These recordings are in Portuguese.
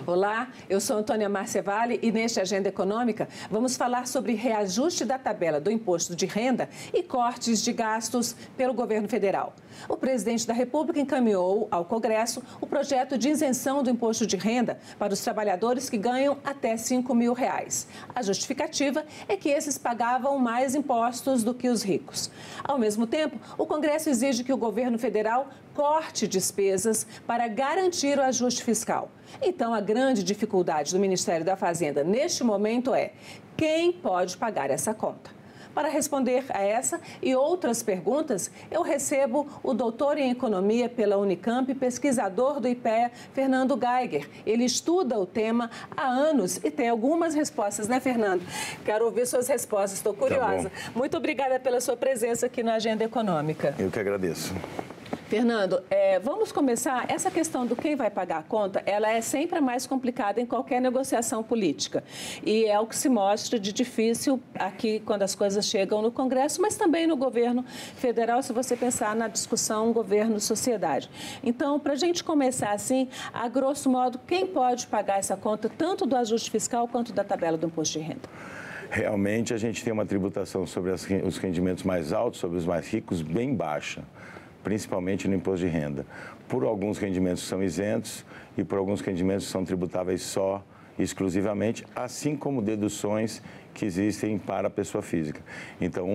Olá, eu sou Antônia Márcia Vale e neste Agenda Econômica vamos falar sobre reajuste da tabela do imposto de renda e cortes de gastos pelo governo federal. O presidente da República encaminhou ao Congresso o projeto de isenção do imposto de renda para os trabalhadores que ganham até R$5 mil. A justificativa é que esses pagavam mais impostos do que os ricos. Ao mesmo tempo, o Congresso exige que o governo federal corte despesas para garantir o ajuste fiscal. Então, a grande dificuldade do Ministério da Fazenda neste momento é quem pode pagar essa conta. Para responder a essa e outras perguntas, eu recebo o doutor em Economia pela Unicamp, pesquisador do IPEA, Fernando Geiger. Ele estuda o tema há anos e tem algumas respostas, né, Fernando? Quero ouvir suas respostas, estou curiosa. Muito obrigada pela sua presença aqui na Agenda Econômica. Eu que agradeço. Fernando, vamos começar. Essa questão do quem vai pagar a conta, ela é sempre a mais complicada em qualquer negociação política. E é o que se mostra de difícil aqui quando as coisas chegam no Congresso, mas também no governo federal, se você pensar na discussão governo-sociedade. Então, para a gente começar assim, a grosso modo, quem pode pagar essa conta, tanto do ajuste fiscal quanto da tabela do imposto de renda? Realmente, a gente tem uma tributação sobre os rendimentos mais altos, sobre os mais ricos, bem baixa, principalmente no imposto de renda. Por alguns rendimentos são isentos e por alguns rendimentos são tributáveis só, exclusivamente, assim como deduções que existem para a pessoa física. Então,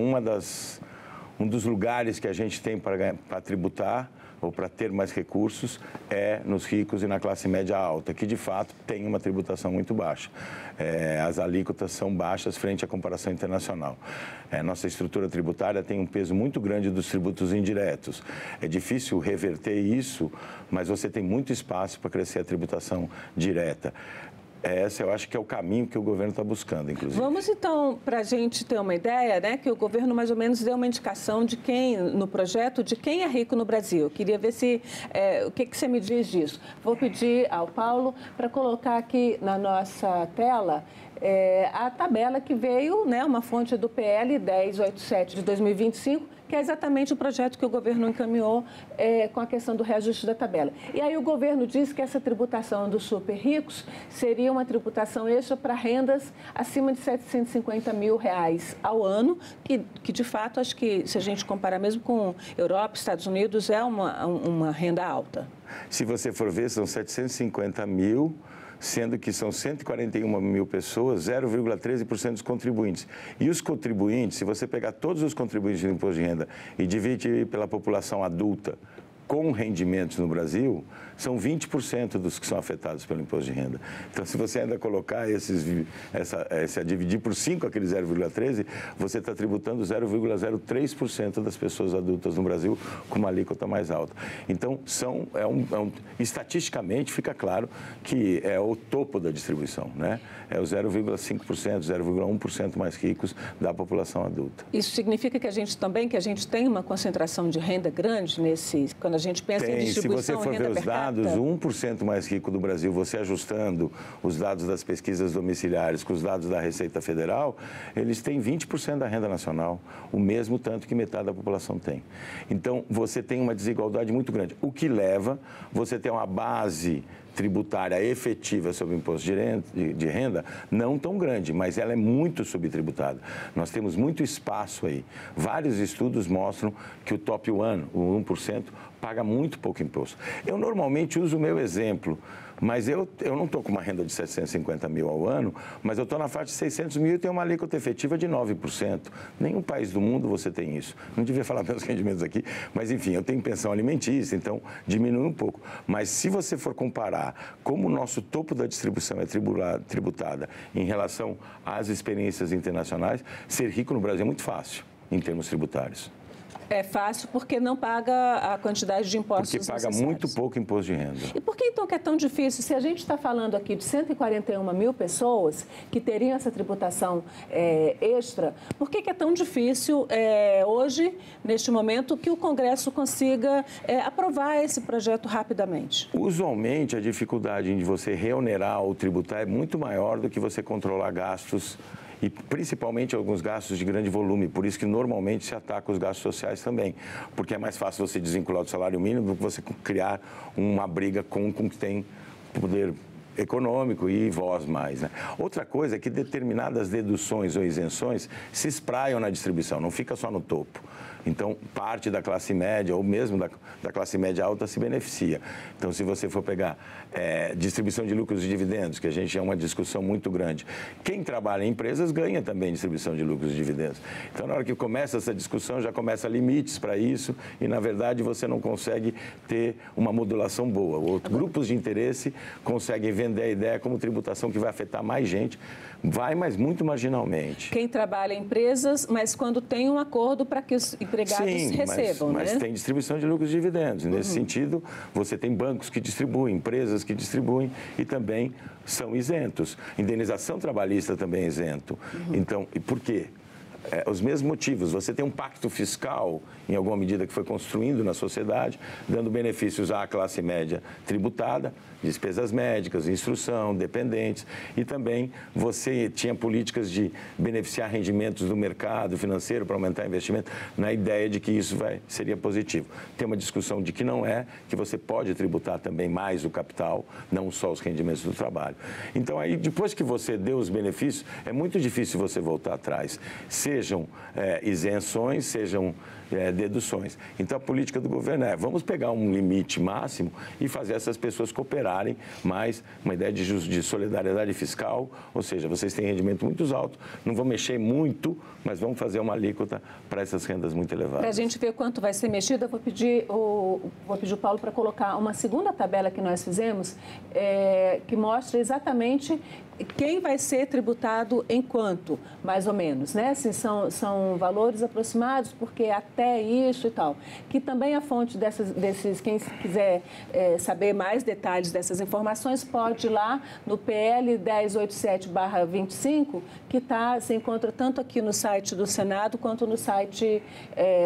um dos lugares que a gente tem para tributar ou para ter mais recursos é nos ricos e na classe média alta, que de fato tem uma tributação muito baixa. As alíquotas são baixas frente à comparação internacional. Nossa estrutura tributária tem um peso muito grande dos tributos indiretos. É difícil reverter isso, mas você tem muito espaço para crescer a tributação direta. Esse eu acho que é o caminho que o governo está buscando, inclusive. Vamos então, para a gente ter uma ideia, né, que o governo mais ou menos deu uma indicação de quem, no projeto, de quem é rico no Brasil. Eu queria ver se, o que você me diz disso. Vou pedir ao Paulo para colocar aqui na nossa tela a tabela que veio, né, uma fonte do PL 1087 de 2025, que é exatamente o projeto que o governo encaminhou com a questão do reajuste da tabela. E aí o governo diz que essa tributação dos super ricos seria uma tributação extra para rendas acima de R$750 mil ao ano, que de fato, acho que se a gente comparar mesmo com Europa, Estados Unidos, é uma renda alta. Se você for ver, são 750 mil, sendo que são 141 mil pessoas, 0,13% dos contribuintes. E os contribuintes, se você pegar todos os contribuintes do imposto de renda e dividir pela população adulta com rendimentos no Brasil, são 20% dos que são afetados pelo imposto de renda. Então, se você ainda colocar a dividir por 5, aquele 0,13, você está tributando 0,03% das pessoas adultas no Brasil com uma alíquota mais alta. Então, estatisticamente, fica claro que é o topo da distribuição, né? É o 0,5%, 0,1% mais ricos da população adulta. Isso significa que a gente tem uma concentração de renda grande quando a gente pensa em distribuição, se você for ver os dados, o 1% mais rico do Brasil, você ajustando os dados das pesquisas domiciliares com os dados da Receita Federal, eles têm 20% da renda nacional, o mesmo tanto que metade da população tem. Então, você tem uma desigualdade muito grande, o que leva você ter uma base tributária efetiva sobre o imposto de renda não tão grande, mas ela é muito subtributada. Nós temos muito espaço aí. Vários estudos mostram que o top 1, o 1%, paga muito pouco imposto. Eu normalmente uso o meu exemplo, mas eu não estou com uma renda de 750 mil ao ano, mas eu estou na faixa de 600 mil e tenho uma alíquota efetiva de 9%. Nenhum país do mundo você tem isso. Não devia falar meus rendimentos aqui, mas enfim, eu tenho pensão alimentícia, então diminui um pouco. Mas se você for comparar como o nosso topo da distribuição é tributada em relação às experiências internacionais, ser rico no Brasil é muito fácil em termos tributários. É fácil porque não paga a quantidade de impostos necessários. Porque paga muito pouco imposto de renda. E por que então que é tão difícil? Se a gente está falando aqui de 141 mil pessoas que teriam essa tributação extra, por que é tão difícil hoje, neste momento, que o Congresso consiga aprovar esse projeto rapidamente? Usualmente, a dificuldade de você reonerar ou tributar é muito maior do que você controlar gastos e principalmente alguns gastos de grande volume, por isso que normalmente se ataca os gastos sociais também, porque é mais fácil você desvincular do salário mínimo do que você criar uma briga com quem tem poder econômico e voz mais, né? Outra coisa é que determinadas deduções ou isenções se espraiam na distribuição, não fica só no topo. Então, parte da classe média ou mesmo da classe média alta se beneficia. Então, se você for pegar distribuição de lucros e dividendos, que a gente é uma discussão muito grande, quem trabalha em empresas ganha também distribuição de lucros e dividendos. Então, na hora que começa essa discussão, já começa limites para isso e, na verdade, você não consegue ter uma modulação boa. Grupos de interesse conseguem vender a ideia como tributação que vai afetar mais gente, mas muito marginalmente. Quem trabalha em empresas, mas quando tem um acordo para que os empregados recebam, mas né? Tem distribuição de lucros e dividendos. Nesse sentido, você tem bancos que distribuem, empresas que distribuem e também são isentos. Indenização trabalhista também é isento. Então, e por quê? Os mesmos motivos. Você tem um pacto fiscal, em alguma medida, que foi construindo na sociedade, dando benefícios à classe média tributada, despesas médicas, instrução, dependentes, e também você tinha políticas de beneficiar rendimentos do mercado financeiro para aumentar investimento, na ideia de que isso seria positivo. Tem uma discussão de que não é, que você pode tributar também mais o capital, não só os rendimentos do trabalho. Então, aí, depois que você deu os benefícios, é muito difícil você voltar atrás. Sejam isenções, sejam deduções. Então, a política do governo vamos pegar um limite máximo e fazer essas pessoas cooperarem mais, uma ideia de solidariedade fiscal, ou seja, vocês têm rendimento muito alto, não vão mexer muito, mas vamos fazer uma alíquota para essas rendas muito elevadas. Para a gente ver quanto vai ser mexido, eu vou pedir o Paulo para colocar uma segunda tabela que nós fizemos, que mostra exatamente quem vai ser tributado em quanto, mais ou menos, né? Assim, são valores aproximados, porque até isso e tal. Que também a fonte desses, quem quiser saber mais detalhes dessas informações, pode ir lá no PL 1087/25, que se encontra tanto aqui no site do Senado, quanto no site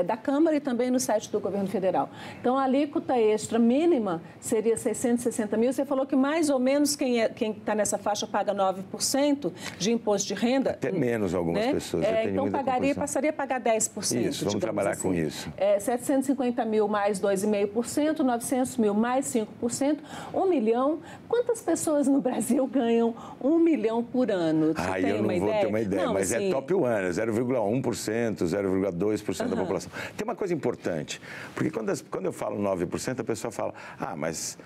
da Câmara e também no site do Governo Federal. Então, a alíquota extra mínima seria 660 mil. Você falou que mais ou menos quem está nessa faixa paga 9% de imposto de renda. Até menos algumas pessoas. Então, passaria a pagar 10%. Isso, vamos trabalhar com isso. 750 mil mais 2,5%, 900 mil mais 5%, 1 milhão. Quantas pessoas no Brasil ganham 1 milhão por ano? Eu não vou ter uma ideia, não, mas assim, é top one, 0,1%, 0,2% da população. Tem uma coisa importante, porque quando eu falo 9%, a pessoa fala, mas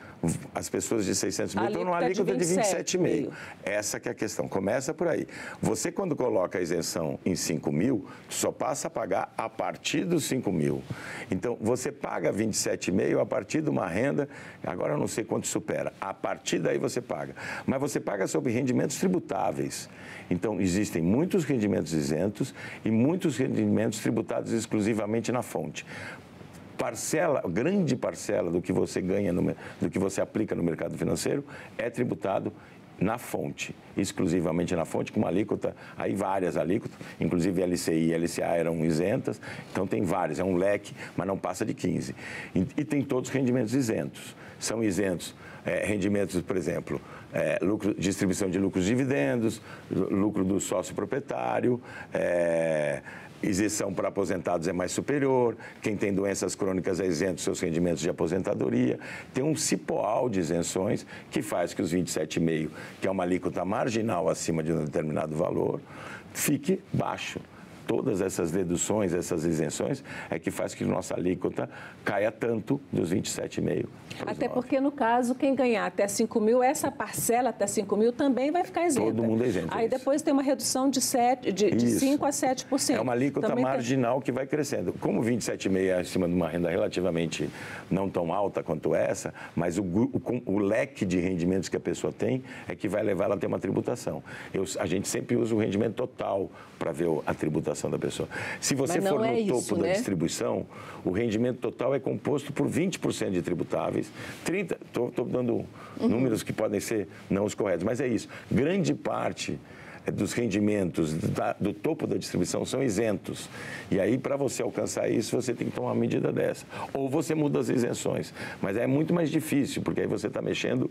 as pessoas de 600 mil estão numa alíquota de 27,5%. Essa que é a questão. Começa por aí. Você, quando coloca a isenção em 5 mil, só passa a pagar a partir dos 5 mil. Então, você paga 27,5 a partir de uma renda, agora eu não sei quanto supera. A partir daí você paga. Mas você paga sobre rendimentos tributáveis. Então, existem muitos rendimentos isentos e muitos rendimentos tributados exclusivamente na fonte. Grande parcela do que você ganha, do que você aplica no mercado financeiro é tributado na fonte, exclusivamente na fonte, com uma alíquota, aí várias alíquotas, inclusive LCI e LCA eram isentas, então tem várias, é um leque, mas não passa de 15. E tem todos os rendimentos isentos. São isentos rendimentos, por exemplo, distribuição de lucros e dividendos, lucro do sócio proprietário, isenção para aposentados é mais superior, quem tem doenças crônicas é isento dos seus rendimentos de aposentadoria. Tem um cipoal de isenções que faz que os 27,5%, que é uma alíquota marginal acima de um determinado valor, fique baixo. Todas essas deduções, essas isenções, é que faz que nossa alíquota caia tanto dos 27,5%. Até porque, no caso, quem ganhar até 5 mil, essa parcela até 5 mil também vai ficar isenta. Todo mundo é isento. Aí depois tem uma redução de 5% a 7%. É uma alíquota também marginal que vai crescendo. Como 27,5% é acima de uma renda relativamente não tão alta quanto essa, mas o leque de rendimentos que a pessoa tem é que vai levar ela a ter uma tributação. A gente sempre usa o rendimento total para ver a tributação da pessoa. Se você for no topo da distribuição, o rendimento total é composto por 20% de tributáveis, 30%, estou dando números que podem ser não os corretos, mas é isso. Grande parte dos rendimentos do topo da distribuição são isentos. E aí, para você alcançar isso, você tem que tomar uma medida dessa. Ou você muda as isenções. Mas é muito mais difícil, porque aí você está mexendo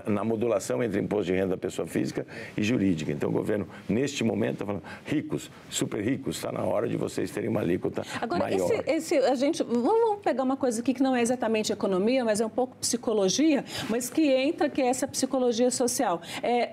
na modulação entre imposto de renda da pessoa física e jurídica. Então, o governo, neste momento, está falando, ricos, super ricos, está na hora de vocês terem uma alíquota maior. Vamos pegar uma coisa aqui que não é exatamente economia, mas é um pouco psicologia, mas que é essa psicologia social.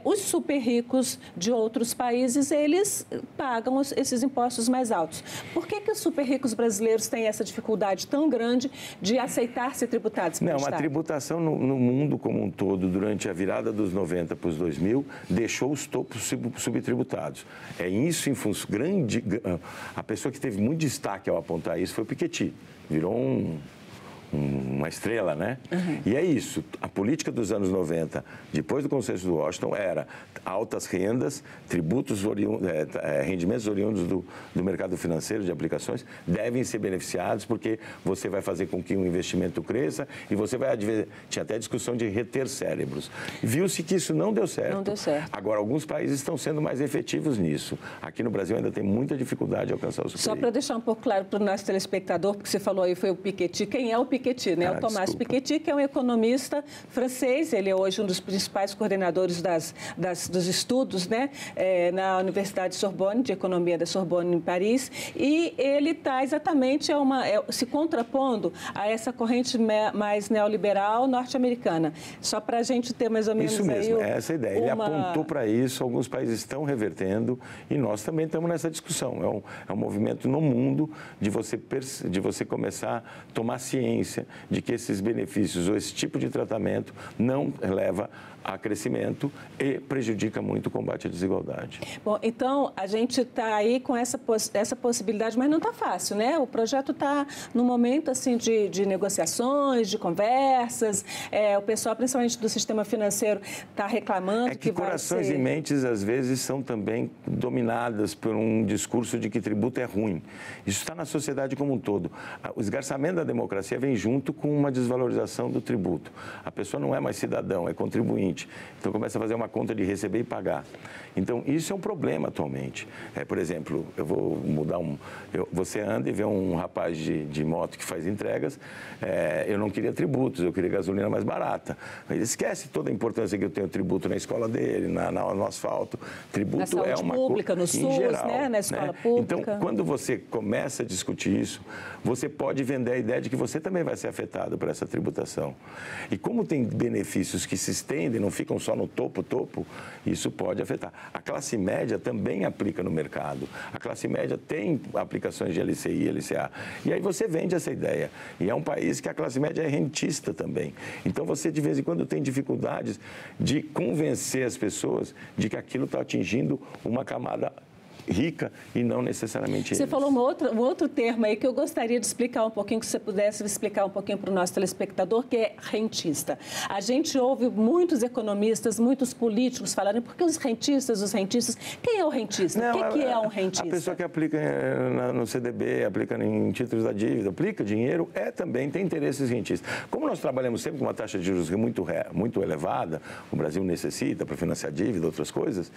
Os super ricos de outros países, eles pagam esses impostos mais altos. Por que os super ricos brasileiros têm essa dificuldade tão grande de aceitar ser tributados pelo Estado? A tributação no mundo como um todo, durante a virada dos 90 para os 2000, deixou os topos subtributados. É isso em função grande. A pessoa que teve muito destaque ao apontar isso foi o Piketty. Virou uma estrela, né? Uhum. E é isso. A política dos anos 90, depois do Consenso de Washington, era altas rendas, tributos, rendimentos oriundos do mercado financeiro de aplicações devem ser beneficiados porque você vai fazer com que o investimento cresça e você vai... Tinha até discussão de reter cérebros. Viu-se que isso não deu certo. Não deu certo. Agora, alguns países estão sendo mais efetivos nisso. Aqui no Brasil ainda tem muita dificuldade de alcançar o super. Só para deixar um pouco claro para o nosso telespectador, porque você falou aí foi o Piketty. Quem é o Piketty, né? O Thomas Piketty, que é um economista francês, ele é hoje um dos principais coordenadores dos estudos, né? Na Universidade Sorbonne, de Economia da Sorbonne, em Paris, e ele está exatamente se contrapondo a essa corrente mais neoliberal norte-americana. Só para a gente ter mais ou menos isso mesmo, é essa a ideia. Ele apontou para isso, alguns países estão revertendo e nós também estamos nessa discussão. É um movimento no mundo de você começar a tomar ciência de que esses benefícios ou esse tipo de tratamento não leva a crescimento e prejudica muito o combate à desigualdade. Bom, então a gente está aí com essa possibilidade, mas não está fácil, né? O projeto está num momento assim de negociações, de conversas, o pessoal, principalmente do sistema financeiro, está reclamando que corações e mentes, às vezes, são também dominadas por um discurso de que tributo é ruim. Isso está na sociedade como um todo. O esgarçamento da democracia vem junto com uma desvalorização do tributo. A pessoa não é mais cidadão, é contribuinte. Então, começa a fazer uma conta de receber e pagar. Então, isso é um problema atualmente. Por exemplo, eu vou mudar você anda e vê um rapaz de moto que faz entregas, eu não queria tributos, eu queria gasolina mais barata. Ele esquece toda a importância que eu tenho tributo na escola dele, no asfalto. Tributo na saúde pública, no SUS, geral, né? Na escola pública. Então, quando você começa a discutir isso, você pode vender a ideia de que você também vai ser afetado por essa tributação. E como tem benefícios que se estendem, não ficam só no topo, isso pode afetar. A classe média também aplica no mercado. A classe média tem aplicações de LCI, LCA. E aí você vende essa ideia. E é um país que a classe média é rentista também. Então você, de vez em quando, tem dificuldades de convencer as pessoas de que aquilo está atingindo uma camada rica e não necessariamente Você eles. falou um outro termo aí que eu gostaria de explicar um pouquinho, que você pudesse explicar um pouquinho para o nosso telespectador, que é rentista. A gente ouve muitos economistas, muitos políticos falarem, porque os rentistas, quem é o rentista? O que é um rentista? A pessoa que aplica no CDB, aplica em títulos da dívida, aplica dinheiro, também tem interesses rentistas. Como nós trabalhamos sempre com uma taxa de juros muito elevada, o Brasil necessita para financiar dívida, outras coisas,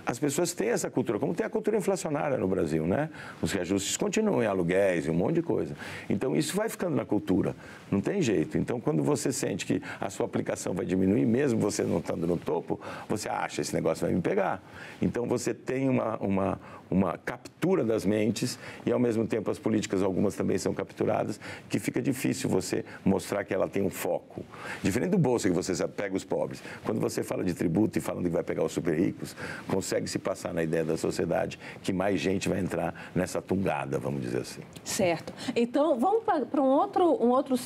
as pessoas têm essa cultura, como tem a cultura inflacionária no Brasil, né? Os reajustes continuam em aluguéis e um monte de coisa. Então, isso vai ficando na cultura, não tem jeito. Então, quando você sente que a sua aplicação vai diminuir, mesmo você não estando no topo, você acha, esse negócio vai me pegar. Então, você tem uma captura das mentes e, ao mesmo tempo, as políticas, algumas também são capturadas, que fica difícil você mostrar que ela tem um foco. Diferente do Bolsa, que você pega os pobres. Quando você fala de tributo e falando que vai pegar os super ricos, consegue se passar na ideia da sociedade que mais gente vai entrar nessa tungada, vamos dizer assim. Certo. Então, vamos para um outro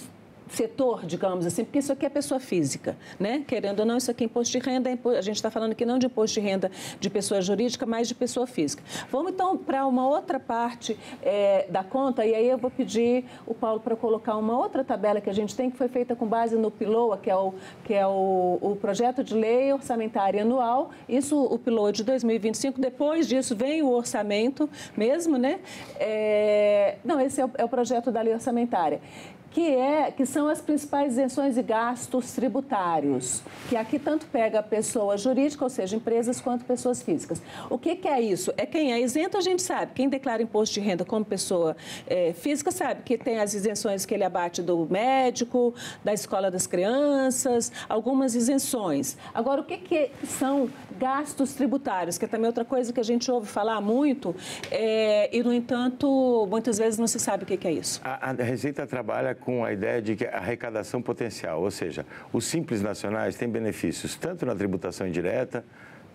setor, digamos assim, porque isso aqui é pessoa física, né? Querendo ou não, isso aqui é imposto de renda, a gente está falando aqui não de imposto de renda de pessoa jurídica, mas de pessoa física. Vamos então para uma outra parte da conta, e aí eu vou pedir o Paulo para colocar uma outra tabela que a gente tem, que foi feita com base no PILOA, que é o projeto de lei orçamentária anual, isso o PILOA de 2025, depois disso vem o orçamento mesmo, né? Não, esse é o projeto da lei orçamentária. que são as principais isenções e gastos tributários, que aqui tanto pega a pessoa jurídica, ou seja, empresas, quanto pessoas físicas. O que é isso? É quem é isento, a gente sabe. Quem declara imposto de renda como pessoa física sabe que tem as isenções que ele abate do médico, da escola das crianças, algumas isenções. Agora, o que são gastos tributários, que é também outra coisa que a gente ouve falar muito e, no entanto, muitas vezes não se sabe o que é isso. A Receita trabalha com a ideia de que a arrecadação potencial, ou seja, os Simples Nacionais têm benefícios tanto na tributação indireta,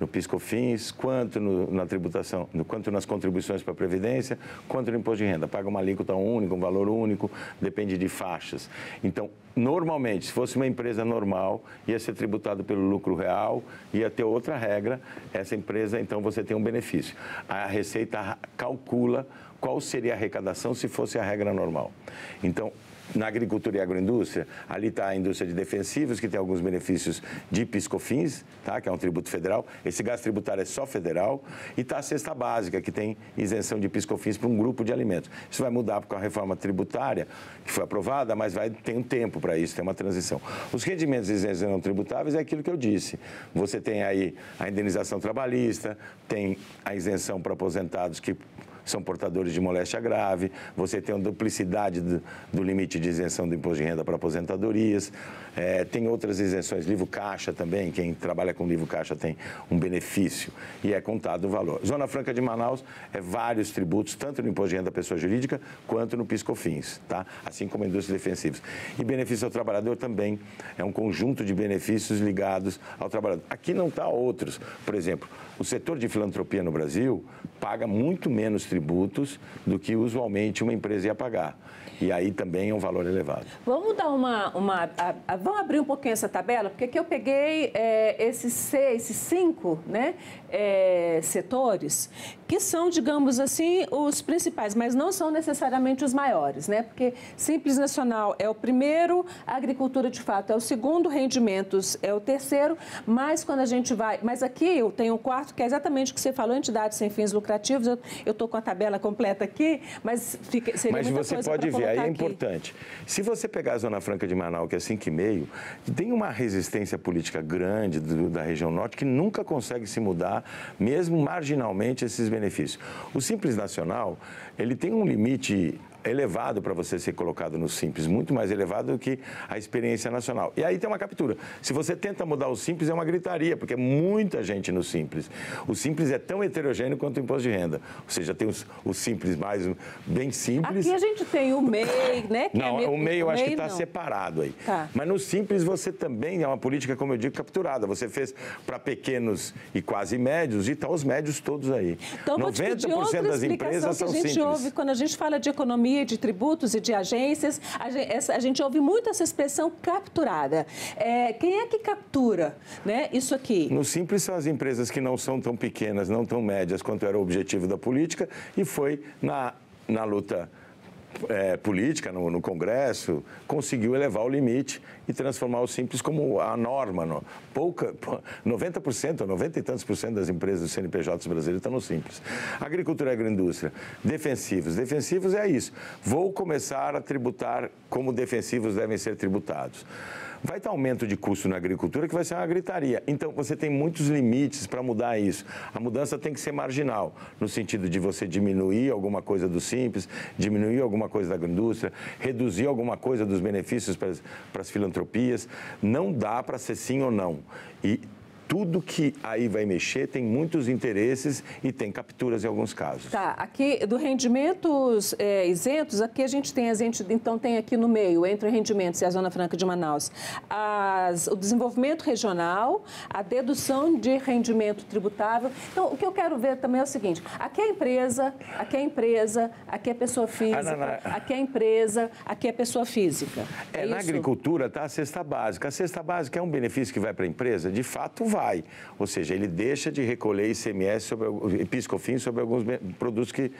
no PIS/COFINS, quanto na tributação, quanto nas contribuições para a Previdência, quanto no imposto de renda. Paga uma alíquota única, um valor único, depende de faixas. Então, normalmente, se fosse uma empresa normal, ia ser tributado pelo lucro real, ia ter outra regra, essa empresa, então, você tem um benefício. A Receita calcula qual seria a arrecadação se fosse a regra normal. Então, na agricultura e agroindústria, ali está a indústria de defensivos, que tem alguns benefícios de PIS/COFINS, tá? Que é um tributo federal. Esse gasto tributário é só federal. E está a cesta básica, que tem isenção de PIS/COFINS para um grupo de alimentos. Isso vai mudar com a reforma tributária, que foi aprovada, mas tem um tempo para isso, tem uma transição. Os rendimentos isentos não tributáveis é aquilo que eu disse. Você tem aí a indenização trabalhista, tem a isenção para aposentados que são portadores de moléstia grave, você tem a duplicidade do limite de isenção do imposto de renda para aposentadorias, tem outras isenções, livro caixa também, quem trabalha com livro caixa tem um benefício e é contado o valor. Zona Franca de Manaus é vários tributos, tanto no imposto de renda da pessoa jurídica quanto no PIS/COFINS, tá? Assim como a indústria defensiva. E benefício ao trabalhador também é um conjunto de benefícios ligados ao trabalhador. Aqui não está outros. Por exemplo, o setor de filantropia no Brasil paga muito menos tributos do que usualmente uma empresa ia pagar. E aí também é um valor elevado. Vamos dar vamos abrir um pouquinho essa tabela, porque aqui eu peguei esses 5, né, setores, que são, digamos assim, os principais, mas não são necessariamente os maiores, né? Porque Simples Nacional é o primeiro, agricultura de fato é o segundo, rendimentos é o terceiro, mas quando a gente vai... Mas aqui eu tenho um quarto, que é exatamente o que você falou, entidades sem fins lucrativos. Eu estou com a tabela completa aqui, mas seria muita coisa para colocar aqui. Aí é importante. Se você pegar a Zona Franca de Manaus, que é 5,5, tem uma resistência política grande da região norte que nunca consegue se mudar, mesmo marginalmente, esses benefícios. O Simples Nacional, ele tem um limite elevado para você ser colocado no Simples, muito mais elevado do que a experiência nacional. E aí tem uma captura. Se você tenta mudar o Simples, é uma gritaria, porque é muita gente no Simples. O Simples é tão heterogêneo quanto o imposto de renda. Ou seja, tem o Simples mais bem simples. Aqui a gente tem o MEI, né? O MEI eu acho que está separado aí. Tá. Mas no Simples você também é uma política, como eu digo, capturada. Você fez para pequenos e quase médios e estão os médios todos aí. Então, 90% das empresas são simples. Quando a gente fala de economia, de tributos e de agências, a gente ouve muito essa expressão capturada. Quem é que captura, né, isso aqui? No Simples são as empresas que não são tão pequenas, não tão médias quanto era o objetivo da política e foi na luta política, no Congresso, conseguiu elevar o limite e transformar o Simples como a norma. 90% 90 e tantos % das empresas do CNPJ brasileiros estão no Simples. Agricultura e agroindústria, defensivos. Defensivos é isso. Vou começar a tributar como defensivos devem ser tributados. Vai ter aumento de custo na agricultura que vai ser uma gritaria. Então, você tem muitos limites para mudar isso. A mudança tem que ser marginal, no sentido de você diminuir alguma coisa do Simples, diminuir alguma coisa da agroindústria, reduzir alguma coisa dos benefícios para as filantropias. Não dá para ser sim ou não. E tudo que aí vai mexer tem muitos interesses e tem capturas em alguns casos. Tá, aqui do rendimentos isentos, aqui a gente tem, então tem aqui no meio, entre rendimentos e a Zona Franca de Manaus, o desenvolvimento regional, a dedução de rendimento tributável. Então, o que eu quero ver também é o seguinte, aqui é empresa, aqui é pessoa física, aqui é empresa, aqui é pessoa física. Na agricultura está a cesta básica. A cesta básica é um benefício que vai para a empresa? De fato, vai. Ou seja, ele deixa de recolher ICMS e PIS/COFINS sobre alguns produtos que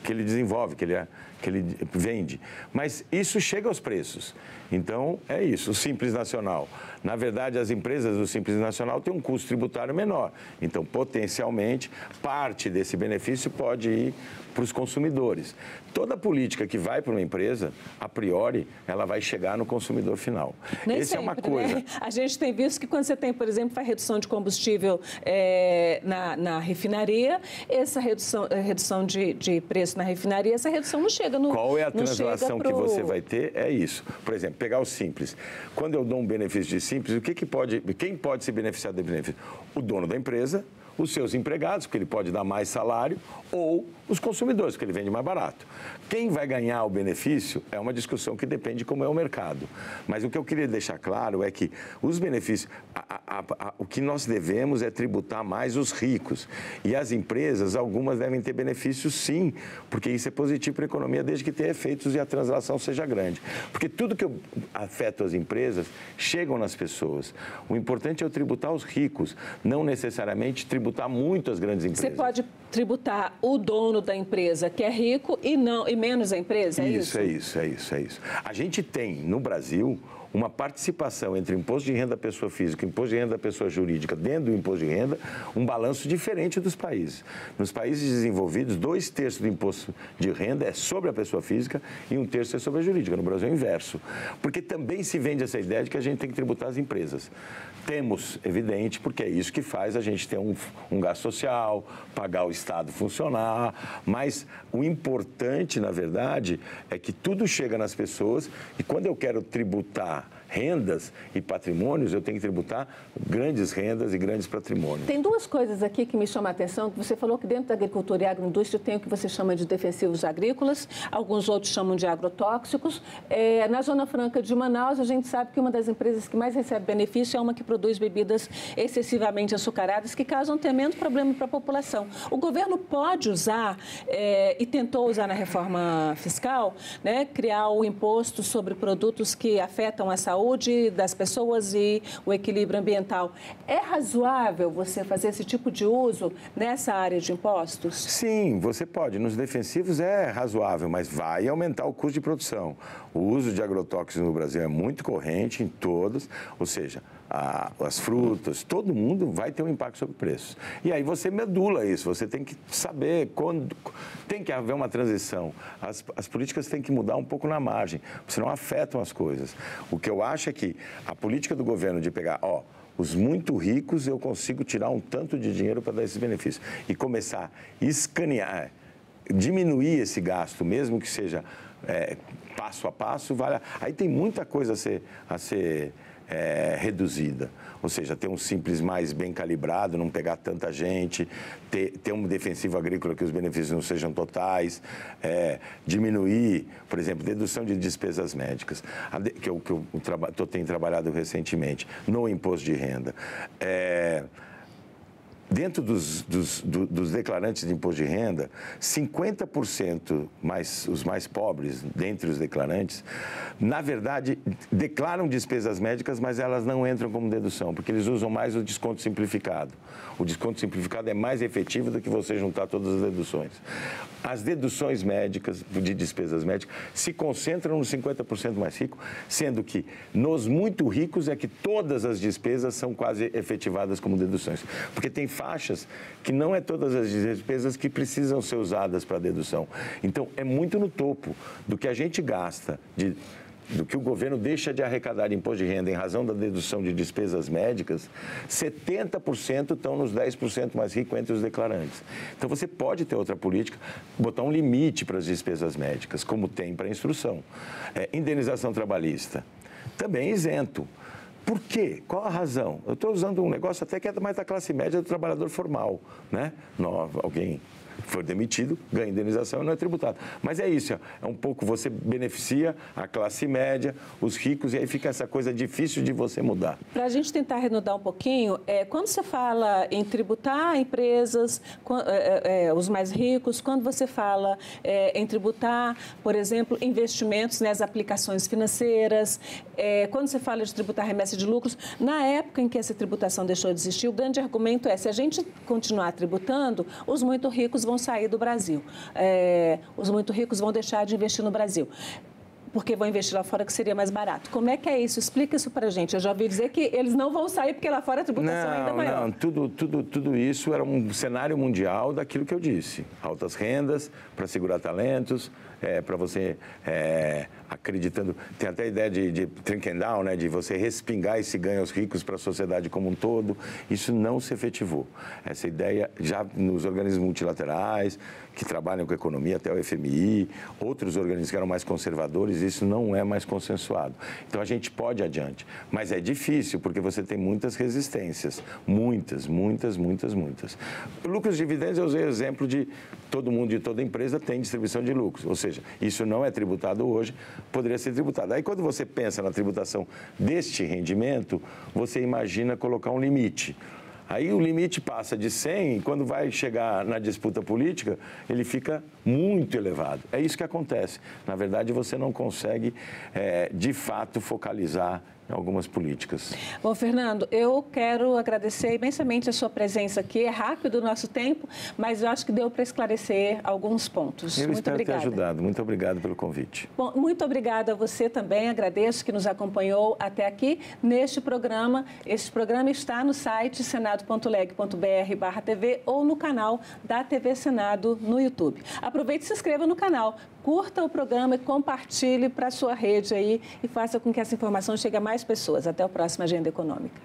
ele desenvolve, que vende. Mas isso chega aos preços. Então, é isso. O Simples Nacional. Na verdade, as empresas do Simples Nacional têm um custo tributário menor. Então, potencialmente, parte desse benefício pode ir para os consumidores. Toda política que vai para uma empresa, a priori, ela vai chegar no consumidor final. Nem sempre, é uma coisa. Né? A gente tem visto que quando você tem, por exemplo, a redução de combustível na refinaria, essa redução de preço na refinaria, essa redução não chega no... Qual é a translação que você vai ter? É isso. Por exemplo, pegar o Simples. Quando eu dou um benefício de Simples, quem pode se beneficiar do benefício? O dono da empresa, os seus empregados, porque ele pode dar mais salário, ou os consumidores, porque ele vende mais barato. Quem vai ganhar o benefício é uma discussão que depende de como é o mercado. Mas o que eu queria deixar claro é que os benefícios, o que nós devemos é tributar mais os ricos. E as empresas, algumas devem ter benefícios sim, porque isso é positivo para a economia, desde que tenha efeitos e a translação seja grande. Porque tudo que afeta as empresas chegam nas pessoas. O importante é eu tributar os ricos, não necessariamente tributar muito as grandes empresas. Você pode tributar o dono da empresa, que é rico, e menos a empresa, é isso? É isso. A gente tem, no Brasil, uma participação entre imposto de renda da pessoa física e imposto de renda da pessoa jurídica dentro do imposto de renda, um balanço diferente dos países. Nos países desenvolvidos, 2/3 do imposto de renda é sobre a pessoa física e 1/3 é sobre a jurídica. No Brasil é o inverso. Porque também se vende essa ideia de que a gente tem que tributar as empresas. Temos, evidente, porque é isso que faz a gente ter um gasto social, pagar o Estado funcionar, mas o importante, na verdade, é que tudo chega nas pessoas e quando eu quero tributar rendas e patrimônios, eu tenho que tributar grandes rendas e grandes patrimônios. Tem duas coisas aqui que me chamam a atenção. Você falou que dentro da agricultura e agroindústria tem o que você chama de defensivos agrícolas, alguns outros chamam de agrotóxicos. Na Zona Franca de Manaus, a gente sabe que uma das empresas que mais recebe benefício é uma que produz bebidas excessivamente açucaradas que causam tremendo problema para a população. O governo pode usar, e tentou usar na reforma fiscal, né, criar o imposto sobre produtos que afetam a saúde das pessoas e o equilíbrio ambiental. É razoável você fazer esse tipo de uso nessa área de impostos? Sim, você pode. Nos defensivos é razoável, mas vai aumentar o custo de produção. O uso de agrotóxicos no Brasil é muito corrente em todas, ou seja, as frutas, todo mundo vai ter um impacto sobre preços. E aí você medula isso, você tem que saber quando tem que haver uma transição. As políticas têm que mudar um pouco na margem, senão afetam as coisas. O que eu acho é que a política do governo de pegar, os muito ricos eu consigo tirar um tanto de dinheiro para dar esses benefícios e começar a escanear, diminuir esse gasto, mesmo que seja passo a passo, aí tem muita coisa a ser reduzida, ou seja, ter um Simples mais bem calibrado, não pegar tanta gente, ter um defensivo agrícola que os benefícios não sejam totais, diminuir, por exemplo, dedução de despesas médicas, que eu tenho trabalhado recentemente, no imposto de renda. Dentro dos declarantes de imposto de renda, 50% os mais pobres, dentre os declarantes, na verdade, declaram despesas médicas, mas elas não entram como dedução, porque eles usam mais o desconto simplificado. O desconto simplificado é mais efetivo do que você juntar todas as deduções. As deduções médicas, de despesas médicas, se concentram nos 50% mais ricos, sendo que nos muito ricos é que todas as despesas são quase efetivadas como deduções. Porque tem faixas que não é todas as despesas que precisam ser usadas para dedução. Então, é muito no topo do que a gente gasta do que o governo deixa de arrecadar de imposto de renda em razão da dedução de despesas médicas, 70% estão nos 10% mais ricos entre os declarantes. Então, você pode ter outra política, botar um limite para as despesas médicas, como tem para a instrução. Indenização trabalhista, também isento. Por quê? Qual a razão? Eu estou usando um negócio até que é mais da classe média do trabalhador formal, né? Alguém for demitido, ganha indenização e não é tributado. Mas é isso, é um pouco, você beneficia a classe média, os ricos, e aí fica essa coisa difícil de você mudar. Para a gente tentar arredondar um pouquinho, quando você fala em tributar empresas, os mais ricos, quando você fala em tributar, por exemplo, investimentos nas aplicações financeiras, quando você fala de tributar remessa de lucros, na época em que essa tributação deixou de existir, o grande argumento é, se a gente continuar tributando, os muito ricos vão sair do Brasil. Os muito ricos vão deixar de investir no Brasil, porque vão investir lá fora, que seria mais barato. Como é que é isso? Explica isso para a gente. Eu já ouvi dizer que eles não vão sair porque lá fora a tributação é ainda maior. Não, tudo isso era um cenário mundial daquilo que eu disse. Altas rendas, para segurar talentos, para você acreditando... Tem até a ideia de trickle down, né? De você respingar esse ganho aos ricos para a sociedade como um todo. Isso não se efetivou. Essa ideia já nos organismos multilaterais, que trabalham com economia, até o FMI, outros organismos que eram mais conservadores, isso não é mais consensuado. Então, a gente pode ir adiante, mas é difícil, porque você tem muitas resistências, muitas. Lucros e dividendos, eu usei o exemplo de todo mundo, de toda empresa tem distribuição de lucros, ou seja, isso não é tributado hoje, poderia ser tributado. Aí, quando você pensa na tributação deste rendimento, você imagina colocar um limite. Aí o limite passa de 100 e quando vai chegar na disputa política, ele fica muito elevado. É isso que acontece. Na verdade, você não consegue, de fato, focalizar em algumas políticas. Bom, Fernando, eu quero agradecer imensamente a sua presença aqui. É rápido o nosso tempo, mas eu acho que deu para esclarecer alguns pontos. Eu muito espero obrigada. ter ajudado. Muito obrigado pelo convite. Bom, muito obrigada a você também. Agradeço que nos acompanhou até aqui neste programa. Este programa está no site senado.leg.br/TV ou no canal da TV Senado no YouTube. Aproveite e se inscreva no canal. Curta o programa e compartilhe para a sua rede aí e faça com que essa informação chegue a mais pessoas. Até o próximo Agenda Econômica.